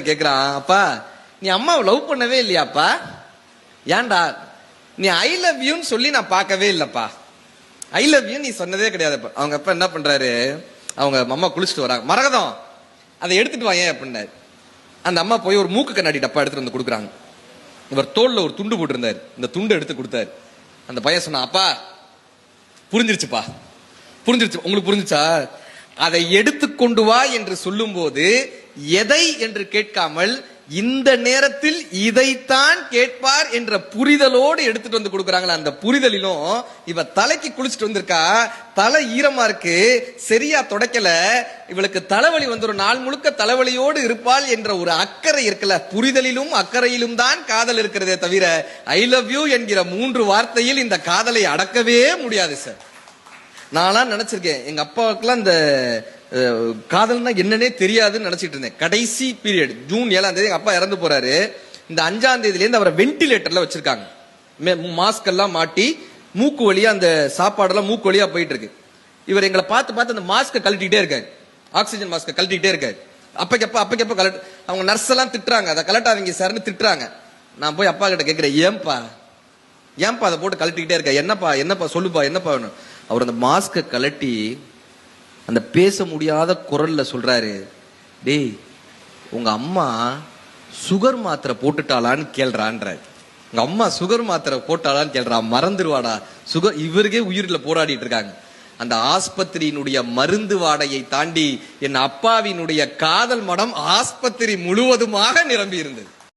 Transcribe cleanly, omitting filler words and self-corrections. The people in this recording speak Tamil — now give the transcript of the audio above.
கேக்குறான், அப்பா நீ அம்மாவை லவ் பண்ணவே இல்லையாப்பா? ஏன்டா? நீ ஐ லவ் யூன்னு சொல்லி நான் பார்க்கவே இல்லப்பா. ஐ லவ் யூ நீ சொன்னதே கிடையாது. அவங்க அப்பா என்ன பண்றாரு, அவங்க அம்மா குளிச்சுட்டு வராங்க, மரகதம் அதை எடுத்துட்டு வாங்க அப்படின்னாரு. அந்த அம்மா போய் ஒரு மூக்கு கண்ணாடி டப்பா எடுத்துட்டு வந்து கொடுக்குறாங்க. இவர் தோல்ல ஒரு துண்டு போட்டு இருந்தாரு, இந்த துண்டு எடுத்து கொடுத்தாரு. அந்த பையன் சொன்னா, அப்பா புரிஞ்சிருச்சுப்பா, புரிஞ்சிருச்சு. உங்களுக்கு புரிஞ்சுச்சா? அதை எடுத்து கொண்டு வா என்று சொல்லும் போது எதை என்று கேட்காமல் இந்த நேரத்தில் இதைத்தான் கேட்பார் என்ற புரிதலோடு எடுத்துட்டு வந்து கொடுக்குறாங்களா. அந்த புரிதலிலும் இவ தலைக்கு குளிச்சுட்டு வந்திருக்கா, தலை ஈரமா இருக்கு, சரியா தொடக்கல, இவளுக்கு தலைவலி வந்து ஒரு நாள் முழுக்க தலைவலியோடு இருப்பாள் என்ற ஒரு அக்கறை இருக்குல்ல. புரிதலிலும் அக்கறையிலும் தான் காதல் இருக்கிறதே தவிர ஐ லவ் யூ என்கிற 3 வார்த்தையில் இந்த காதலை அடக்கவே முடியாது சார். நான்லாம் நினைச்சிருக்கேன், எங்க அப்பாவுக்குலாம் இந்த காதல்னா என்னன்னே தெரியாதுன்னு நினைச்சிட்டு இருந்தேன். கடைசி பீரியட் ஜூன் 7ஆம் தேதி எங்க அப்பா இறந்து போறாரு. இந்த 5ஆம் தேதியில இருந்து அவரை வென்டிலேட்டர்ல வச்சிருக்காங்க. மாஸ்க் எல்லாம் மாட்டி மூக்கு வழியா அந்த சாப்பாடெல்லாம் மூக்கு வழியா போயிட்டு இருக்கு. இவர் எங்களை பார்த்து பார்த்து அந்த மாஸ்கை கழட்டிக்கிட்டே இருக்காரு, ஆக்சிஜன் மாஸ்கை கழட்டிக்கிட்டே இருக்காரு. அப்பக்கப்ப கலட்டு. அவங்க நர்ஸ் எல்லாம் திட்டுறாங்க, அதை கலட்டாதீங்க சார்னு திட்டுறாங்க. நான் போய் அப்பா கிட்ட கேட்கிறேன், ஏன்பா அதை போட்டு கழட்டிக்கிட்டே இருக்க, என்னப்பா சொல்லுப்பா, என்னப்பா வேணும்? அவர் அந்த மாஸ்கை கலட்டி அந்த பேச முடியாத குரல்ல சொல்றாரு, டேய் உங்க அம்மா சுகர் மாத்திரை போட்டுட்டாளான்னு கேள்றான்ற. உங்க அம்மா சுகர் மாத்திரை போட்டாளான்னு கேள்றா, மறந்துடுவாடா சுகர். இவருக்கே உயிரில போராடிட்டு இருக்காங்க. அந்த ஆஸ்பத்திரியினுடைய மருந்து வாடையை தாண்டி என் அப்பாவினுடைய காதல் மடம் ஆஸ்பத்திரி முழுவதுமாக நிரம்பி இருந்தது.